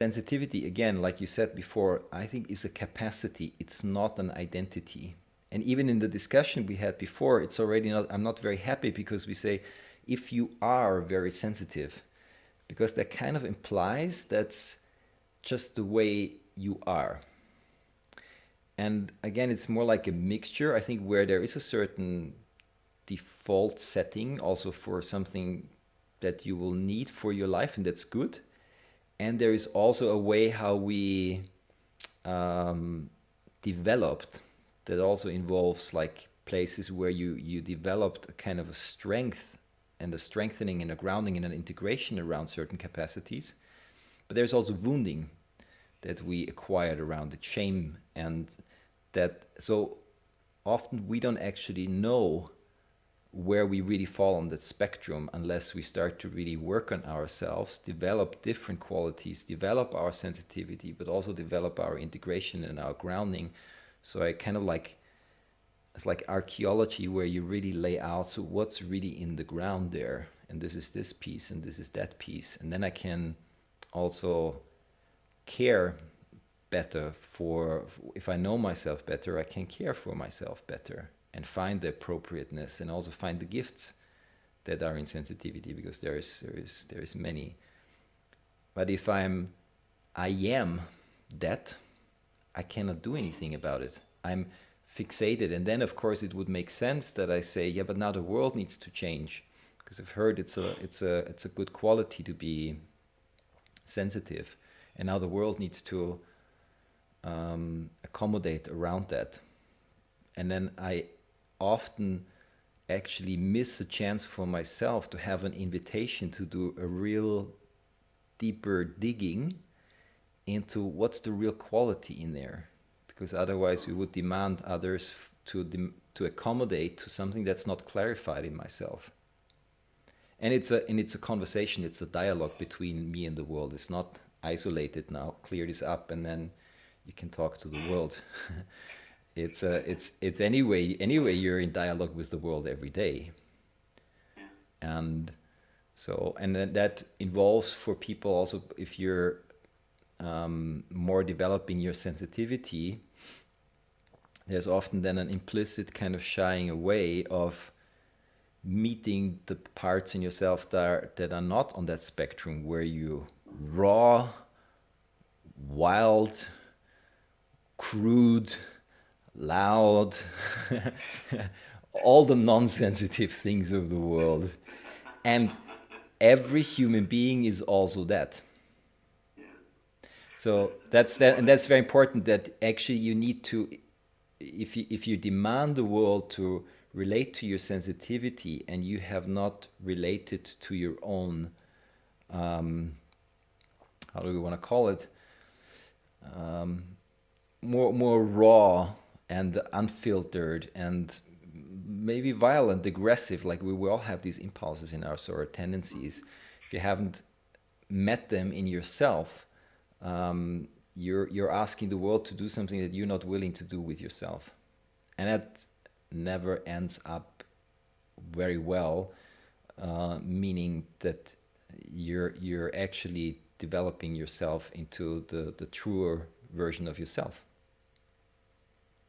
sensitivity, again, like you said before, I think is a capacity. It's not an identity. And even in the discussion we had before, it's already not, I'm not very happy because we say, if you are very sensitive, because that kind of implies that's just the way you are. And again, it's more like a mixture, I think, where there is a certain default setting also for something that you will need for your life, and that's good. And there is also a way how we um, developed that also involves like places where you developed a kind of a strength and a strengthening and a grounding and an integration around certain capacities. But there's also wounding that we acquired around it, shame, and that so often we don't actually know where we really fall on that spectrum unless we start to really work on ourselves, develop different qualities, develop our sensitivity, but also develop our integration and our grounding. So I kind of like, it's like archaeology where you really lay out, so what's really in the ground there, and this is this piece and this is that piece, and then I can also care better for, if I know myself better, I can care for myself better and find the appropriateness and also find the gifts that are in sensitivity, because there is many. But if I am that, I cannot do anything about it. I'm fixated, and then of course it would make sense that I say, yeah, but now the world needs to change, because I've heard it's a good quality to be sensitive, and now the world needs to accommodate around that. And then I often actually miss a chance for myself to have an invitation to do a real deeper digging into what's the real quality in there, because otherwise we would demand others to accommodate to something that's not clarified in myself. And it's a conversation, it's a dialogue between me and the world. It's not isolated now, clear this up and then you can talk to the world. It's anyway you're in dialogue with the world every day. And so, and then that involves for people also, if you're more developing your sensitivity, there's often then an implicit kind of shying away of meeting the parts in yourself that are not on that spectrum, where you raw, wild, crude, loud, all the non-sensitive things of the world. And every human being is also that. So that's that, and that's very important, that actually you need to, if you demand the world to relate to your sensitivity and you have not related to your own, how do we want to call it, more raw and unfiltered and maybe violent, aggressive, like we all have these impulses in our sort of tendencies. If you haven't met them in yourself, you're asking the world to do something that you're not willing to do with yourself, and that never ends up very well. Meaning that you're actually developing yourself into the truer version of yourself.